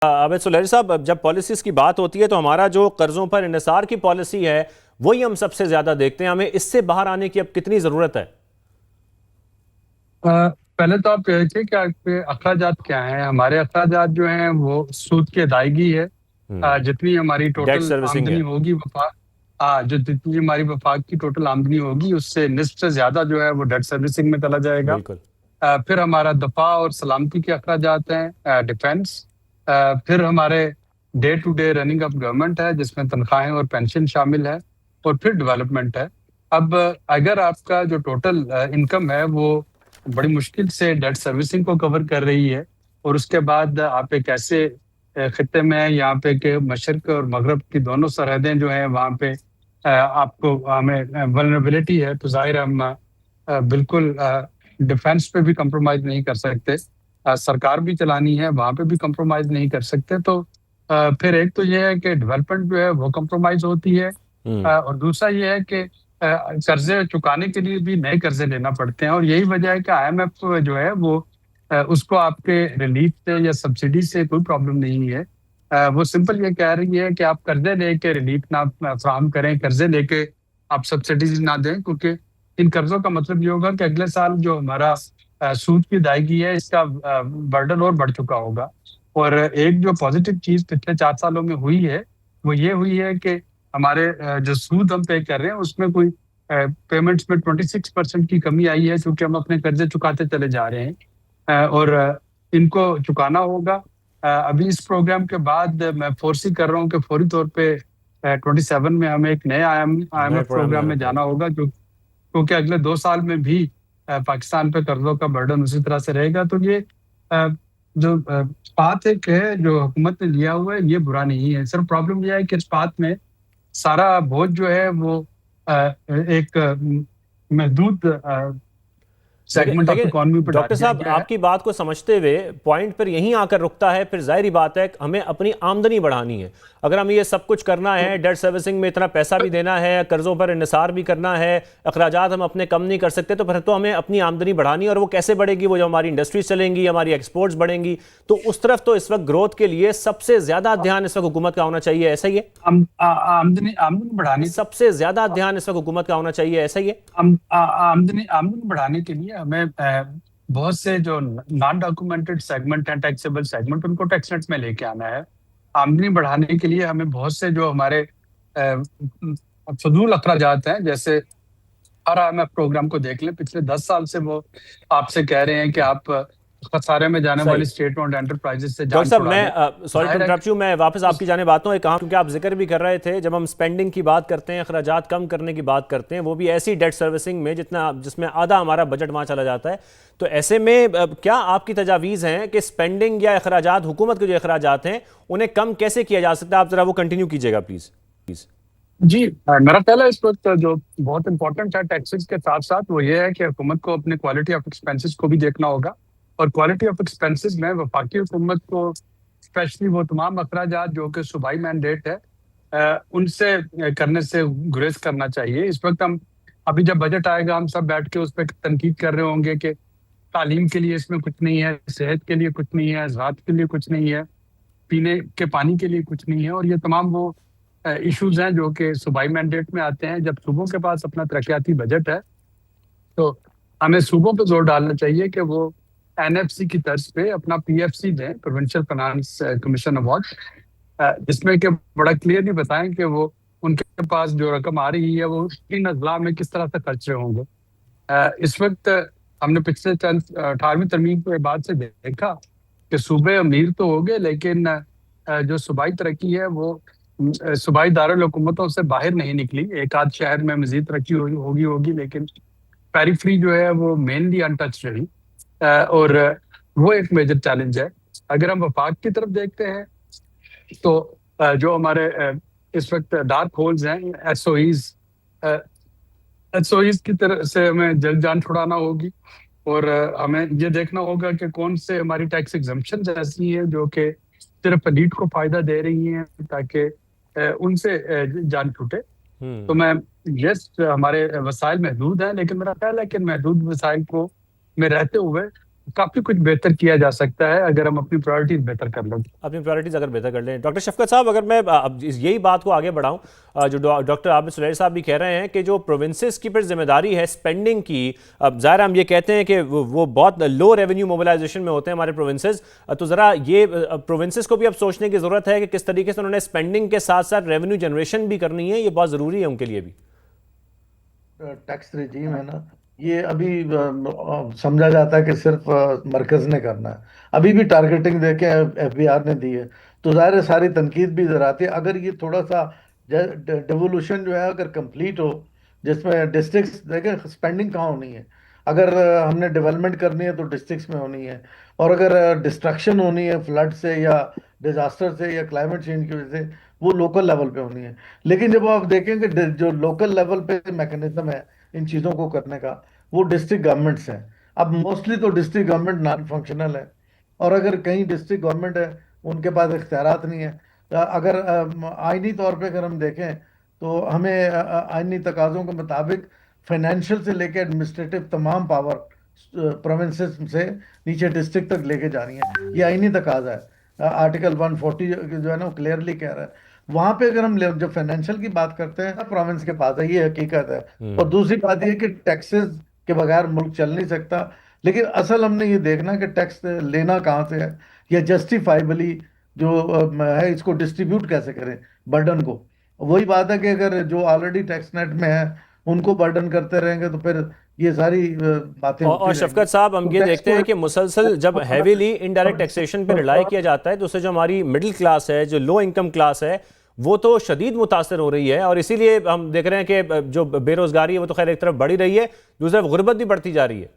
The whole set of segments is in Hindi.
आबिद सुलैरी साहब, जब पॉलिसीज़ की बात होती है तो हमारा जो कर्ज़ों पर इन्हिसार की पॉलिसी है वही हम सबसे ज़्यादा देखते हैं। हमें इससे बाहर आने की अब कितनी ज़रूरत है? पहले तो आप ये देखिए कि आपके अखराजात क्या हैं। हमारे अखराजात जो हैं वो सूद की अदायगी है। जितनी हमारी डेट टोटल सर्विसिंग आमदनी है। होगी वफाक, जो जितनी हमारी वफाक की टोटल आमदनी होगी उससे निस्फ से ज्यादा जो है वो डेट सर्विसिंग में चला जाएगा। बिल्कुल। फिर हमारा दफा और सलामती के अखराजात हैं, डिफेंस। फिर हमारे day to day running of government है जिसमें तनख्वाहें और पेंशन शामिल है। और फिर डेवलपमेंट है। अब अगर आपका जो टोटल इनकम है वो बड़ी मुश्किल से डेट सर्विसिंग को कवर कर रही है, और उसके बाद आप एक ऐसे खत्ते में हैं यहाँ पे कि मशरक और मगरब की दोनों सरहदें जो हैं वहाँ पे आपको हमें वल्नरेबिलिटी है, तो जाहिर है हम बिल्कुल डिफेंस पे भी कंप्रोमाइज नहीं कर सकते। सरकार भी चलानी है, वहां पे भी कंप्रोमाइज नहीं कर सकते। तो फिर एक तो ये है कि डेवलपमेंट जो है वो कंप्रोमाइज होती है। हम्म। और दूसरा ये है कि कर्जे चुकाने के लिए भी नए कर्जे लेना पड़ते हैं, और यही वजह है कि आईएमएफ जो है वो उसको आपके रिलीफ से या सब्सिडी से कोई प्रॉब्लम नहीं है। वो सिंपल ये कह रही है कि आप कर्जे लेके रिलीफ ना फराहम करें, कर्जे लेके आप सब्सिडीज ना दें, क्योंकि इन कर्जों का मतलब ये होगा कि अगले साल जो हमारा सूद की अदायगी है इसका बर्डन और बढ़ चुका होगा। और एक जो पॉजिटिव चीज पिछले 4 सालों में हुई है वो ये हुई है कि हमारे जो सूद हम पे कर रहे हैं उसमें कोई पेमेंट्स में 26% की कमी आई है, क्योंकि हम अपने कर्जे चुकाते चले जा रहे हैं। और इनको चुकाना होगा। अभी इस प्रोग्राम के बाद मैं फोर्सी कर रहा हूँ कि फौरी तौर पे 27 में हमें एक नए नए आईएमएफ प्रोग्राम प्रोग्राम लाना में जाना पड़ेगा। होगा, क्योंकि अगले 2 साल में भी पाकिस्तान पे कर्जों का बर्डन उसी तरह से रहेगा। तो ये जो पाथ एक है जो हुकूमत ने लिया हुआ है ये बुरा नहीं है। सिर्फ प्रॉब्लम यह है कि इस पाथ में सारा बोझ जो है वो एक महदूद लेकिन सेगमेंट ऑफ लेकिन इकोनॉमी पर डाल डॉक्टर दिया साहब, गया है। आपकी बात को समझते हुए पॉइंट पर यहीं आकर रुकता है, फिर जाहिर बात है हमें अपनी आमदनी बढ़ानी है। अगर हमें ये सब कुछ करना तो है, डेट सर्विसिंग में इतना पैसा भी देना है, कर्जों पर इन्हिसार भी करना है, अखराजात हम अपने कम नहीं कर सकते, तो फिर तो हमें अपनी आमदनी बढ़ानी है। और वो कैसे बढ़ेगी? वो जो हमारी इंडस्ट्रीज चलेंगी, हमारी एक्सपोर्ट्स बढ़ेंगी, तो उस तरफ तो इस वक्त ग्रोथ के लिए सबसे ज्यादा ध्यान इस वक्त हुकूमत का होना चाहिए, ऐसा ही है? आमदनी आमदनी बढ़ाने सबसे ज्यादा ध्यान इस वक्त हुकूमत का होना चाहिए, ऐसा ही है? आमदनी आमदनी बढ़ाने के लिए हमें बहुत से जो नॉन डॉक्यूमेंटेड सेगमेंट हैं, टैक्सेबल सेगमेंट, उनको टैक्स नेट में लेके आना है। आमदनी बढ़ाने के लिए हमें बहुत से जो हमारे फजूल अखराजात हैं, जैसे हर आईएमएफ प्रोग्राम को देख लें, पिछले 10 साल से वो आपसे कह रहे हैं कि आप खसारे में जाने सही। वाली स्टेट ओन्ड एंटरप्राइजेस से डॉक्टर जान साहब, छुड़ा दें। मैं सॉरी टू जाहिर है कि इंटरप्ट यू, मैं वापस आपकी उस जाने बातों एक, क्योंकि आप जिक्र भी कर रहे थे, जब हम स्पेंडिंग की बात करते हैं, अखराजात कम करने की बात करते हैं, वो भी ऐसी डेट सर्विसिंग में जितना जिसमें आधा हमारा बजट वहाँ चला जाता है। तो ऐसे में क्या आपकी तजावीज़ हैं कि स्पेंडिंग या अखराजात, हुकूमत के जो अखराजात हैं, उन्हें कम कैसे किया जा सकता है? आप ज़रा वो कंटिन्यू कीजिएगा प्लीज़ प्लीज़। जी, मेरा पहला इस वक्त जो बहुत इंपॉर्टेंट है टैक्सेस के साथ साथ वो ये है कि हुकूमत को अपने क्वालिटी ऑफ एक्सपेंसेस को भी देखना होगा। और क्वालिटी ऑफ एक्सपेंसेस में वफाकी हुकूमत को स्पेशली वो तमाम अखराजात जो कि सूबाई मैंडेट है उनसे करने से गुरेज करना चाहिए। इस वक्त हम अभी जब बजट आएगा हम सब बैठ के उस पर तनकीद कर रहे होंगे कि तालीम के लिए इसमें कुछ नहीं है, सेहत के लिए कुछ नहीं है, ज़राअत के लिए कुछ नहीं है, पीने के पानी के लिए कुछ नहीं है। और ये तमाम वो इश्यूज हैं जो कि सूबाई मैंडेट में आते हैं। जब सूबों के पास अपना तरक्याती बजट है तो हमें सूबों पर जोर डालना चाहिए कि वो एनएफसी की तर्ज पे अपना पीएफसी दें, प्रोविंशियल फाइनेंस कमीशन अवार्ड, जिसमें कि बड़ा क्लियरली बताएं कि वो उनके पास जो रकम आ रही है वो इन अजला में किस तरह से खर्च रहे होंगे। इस वक्त हमने पिछले चंद 18वीं तरमीम के बाद से देखा कि सूबे अमीर तो हो गए, लेकिन जो सूबाई तरक्की है वो सूबाई दारुल हुकूमतों से बाहर नहीं निकली। एक आध शहर में मजीद तरक्की होगी, लेकिन पेरिफेरी जो है वो मेनली अनटच रही। और वो एक मेजर चैलेंज है। अगर हम वफाक की तरफ देखते हैं तो जो हमारे इस वक्त डार्क होल्स हैं, एसओईज की तरफ से हमें जल्द जान छुड़ाना होगी। और हमें ये देखना होगा कि कौन से हमारी टैक्स एग्जम्पशन ऐसी हैं जो कि सिर्फ एलीट को फायदा दे रही हैं, ताकि उनसे जान छूटे। तो हम्म। मैं यस, हमारे वसाइल महदूद हैं, लेकिन मेरा ख्याल है कि महदूद वसाइल को में रहते हुए काफी कुछ बेहतर किया जा सकता है अगर हम अपनी प्रायोरिटीज बेहतर कर लें। अपनी प्रायोरिटीज़ अगर बेहतर कर लें। डॉक्टर शफकत साहब, अगर मैं अब यही बात को आगे बढ़ाऊं, जो डॉक्टर आबिद सुलैर साहब भी कह रहे हैं कि जो प्रोविंसेस की फिर जिम्मेदारी है स्पेंडिंग की, अब ज़ाहिर हम ये कहते हैं कि वो बहुत लो रेवेन्यू मोबिलाइजेशन में होते हैं हमारे प्रोविंसेस, तो ज़रा ये प्रोविंसेस को भी अब सोचने की ज़रूरत है कि किस तरीके से उन्होंने स्पेंडिंग के साथ साथ रेवेन्यू जनरेशन भी करनी है, ये बहुत ज़रूरी है उनके लिए भी। टैक्स रिजीम है ना, ये अभी समझा जाता है कि सिर्फ मरकज ने करना है। अभी भी टारगेटिंग देके एफबीआर ने दी है, तो जाहिर है सारी तनकीद भी इधर आती है। अगर ये थोड़ा सा डेवोल्यूशन जो है अगर कंप्लीट हो, जिसमें डिस्ट्रिक्ट्स देखें स्पेंडिंग कहाँ होनी है। अगर हमने डेवलपमेंट करनी है तो डिस्ट्रिक्ट्स में होनी है, और अगर डिस्ट्रक्शन होनी है फ्लड से या डिजास्टर से या क्लाइमेट चेंज की वजह से, वो लोकल लेवल पे होनी है। लेकिन जब आप देखेंगे जो लोकल लेवल पे मैकेनिज्म है इन चीज़ों को करने का, वो डिस्ट्रिक्ट गवर्नमेंट्स हैं। अब मोस्टली तो डिस्ट्रिक्ट गवर्नमेंट नॉन फंक्शनल है, और अगर कहीं डिस्ट्रिक्ट गवर्नमेंट है उनके पास इख्तियारात नहीं है। अगर आइनी तौर पे अगर हम देखें तो हमें आइनी तकाज़ों के मुताबिक फाइनेंशियल से लेकर एडमिनिस्ट्रेटिव तमाम पावर प्रोविंसेस से नीचे डिस्ट्रिक्ट तक लेके जा रही है। ये आइनी तकाजा है। आर्टिकल 140 जो है ना वो क्लियरली कह रहा है। वहां पे अगर हम जब फाइनेंशियल की बात करते हैं प्रोविंस के पास है, ये हकीकत है। और दूसरी बात ये कि टैक्सेस के बगैर मुल्क चल नहीं सकता। लेकिन असल हमने ये देखना कि टैक्स लेना कहाँ से है, या जस्टिफाइबली जो है इसको डिस्ट्रीब्यूट कैसे करें बर्डन को। वही बात है कि अगर जो ऑलरेडी टैक्स नेट में है उनको बर्डन करते रहेंगे तो फिर ये सारी बातें और शफकत साहब, हम ये देखते हैं कि मुसलसल जब हैवीली इनडायरेक्ट टैक्सेशन पे रिलाई किया जाता है तो उससे जो हमारी मिडिल क्लास है, जो लो इनकम क्लास है, वो तो शदीद मुतासर हो रही है। और इसीलिए हम देख रहे हैं कि जो बेरोजगारी है वो तो खैर एक तरफ बढ़ी रही है, दूसरी तरफ गुर्बत भी बढ़ती जा रही है।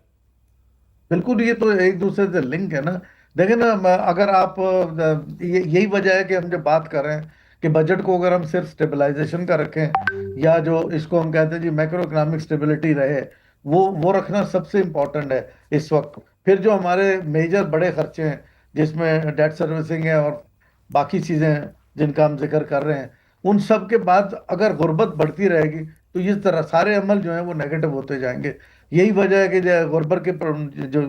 बिल्कुल, ये तो एक दूसरे से लिंक है ना। देखिए ना, अगर आप यही वजह है कि हम जब बात कर रहे हैं कि बजट को अगर हम सिर्फ स्टेबलाइजेशन का रखें, या जो इसको हम कहते हैं जी मैक्रो इकोनॉमिक स्टेबिलिटी रहे, वो रखना सबसे इम्पोर्टेंट है इस वक्त। फिर जो हमारे मेजर बड़े खर्चे हैं जिसमें डेट सर्विसिंग है और बाकी चीज़ें हैं जिनका हम जिक्र कर रहे हैं, उन सब के बाद अगर गुर्बत बढ़ती रहेगी तो इस तरह सारे अमल जो हैं वो नेगेटिव होते जाएंगे। यही वजह है कि जो गुर्बत के जो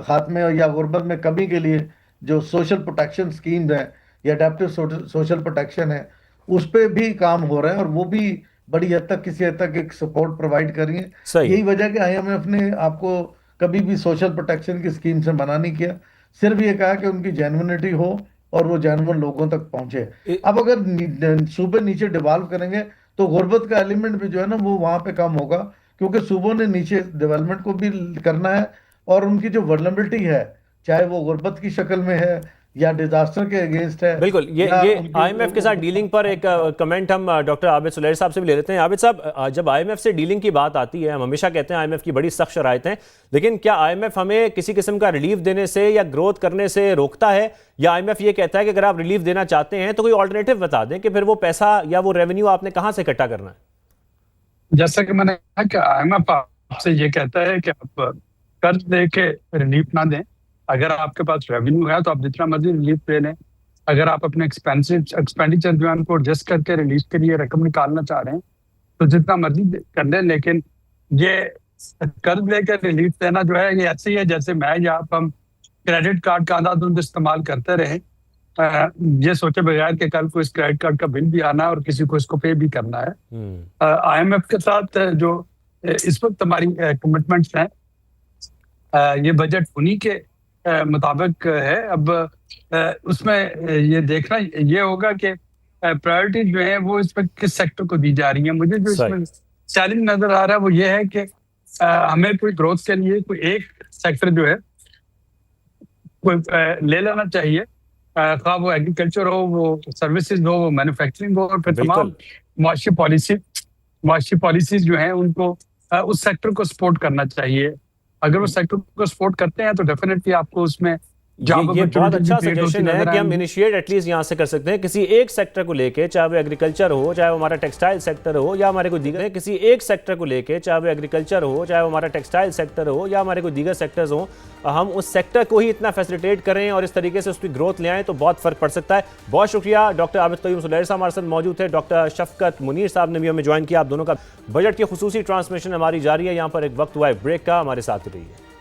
खात्मे या गुर्बत में कमी के लिए जो सोशल प्रोटेक्शन स्कीम्स हैं या अडेप्टिव सोशल प्रोटेक्शन है, उस पर भी काम हो रहा है, और वो भी बड़ी हद तक किसी हद तक एक सपोर्ट प्रोवाइड कर रही है। सही। यही वजह कि IMF ने आपको कभी भी सोशल प्रोटेक्शन की स्कीम से मना नहीं किया, सिर्फ ये कहा कि उनकी जेन्युइनिटी हो और वो जेन्युइन लोगों तक पहुंचे। अब अगर सूबे नीचे डिवॉल्व करेंगे तो गुर्बत का एलिमेंट भी जो है ना वो वहां पे कम होगा, क्योंकि सूबों ने नीचे डेवलपमेंट को भी करना है, और उनकी जो वर्नरेबिलिटी है चाहे वो गुर्बत की शक्ल में है या डिजास्टर के अगेंस्ट है। बिल्कुल, ये IMF के साथ डीलिंग पर एक कमेंट हम डॉक्टर आबिद सुलैर साहब से भी ले लेते हैं। आबिद साहब, जब IMF से डीलिंग की बात आती है, हम हमेशा कहते हैं IMF की बड़ी सख्त शराइतें, लेकिन क्या IMF हमें किसी किस्म का रिलीफ देने से या ग्रोथ करने से रोकता है, या IMF ये कहता है कि अगर आप रिलीफ देना चाहते हैं तो कोई ऑल्टरनेटिव बता दें कि फिर वो पैसा या वो रेवेन्यू आपने कहाँ से इकट्ठा करना है? जैसा कि मैंने कहा कि IMF आपसे ये कहता है कि आप कर्ज लेके रिलीफ ना दें। अगर आपके पास रेवेन्यू है तो आप जितना मर्जी रिलीफ दे लें। अगर आप अपने एक्सपेंडिचर जो है उनको एडजस्ट करके रिलीफ के लिए रकम निकालना चाह रहे हैं तो जितना मर्जी कर लें, लेकिन ये कर्ज लेकर रिलीफ देना जो है ये ऐसे ही है जैसे मैं या आप हम क्रेडिट कार्ड का अंधाधुंध इस्तेमाल करते रहे, ये सोचे बगैर कि कल को इस क्रेडिट कार्ड का बिल भी आना है और किसी को इसको पे भी करना है। IMF के साथ जो इस वक्त हमारी कमिटमेंट्स हैं, ये बजट उन्हीं के मुताबिक है। अब उसमें ये देखना ये होगा कि प्रायोरिटी जो है वो इस वक्त किस सेक्टर को दी जा रही है। मुझे जो इसमें चैलेंज नजर आ रहा है वो ये है कि हमें कोई ग्रोथ के लिए कोई एक सेक्टर जो है कोई ले लेना चाहिए, खा वो एग्रीकल्चर हो, वो सर्विसेज हो, वो मैन्युफैक्चरिंग हो, और फिर तमाम मुआशी पॉलिसीज जो हैं उनको उस सेक्टर को सपोर्ट करना चाहिए। अगर वो सेक्टर को सपोर्ट करते हैं तो डेफिनेटली आपको उसमें ये बहुत अच्छा सजेशन है कि हम इनिशिएट एटलीस्ट यहाँ से कर सकते हैं किसी एक सेक्टर को लेके, चाहे वो एग्रीकल्चर हो, चाहे वो हमारा टेक्सटाइल सेक्टर हो, या हमारे कोई दीगर, किसी एक सेक्टर को लेके, चाहे वो एग्रीकल्चर हो, चाहे वो हमारा टेक्सटाइल सेक्टर हो, या हमारे कोई दीगर सेक्टर्स हो, हम उस सेक्टर को ही इतना फैसिलिटेट करें और इस तरीके से उसकी ग्रोथ ले आएँ तो बहुत फर्क पड़ सकता है। बहुत शुक्रिया। डॉक्टर आबिद क़य्यूम सुलैर साहब हमारे साथ मौजूद थे, डॉक्टर शफकत मुनीर साहब ने भी हमें ज्वाइन किया। आप दोनों का बजट की खुसूसी ट्रांसमिशन हमारी जारी है। यहाँ पर एक वक्त हुआ है ब्रेक का, हमारे साथ रहिए।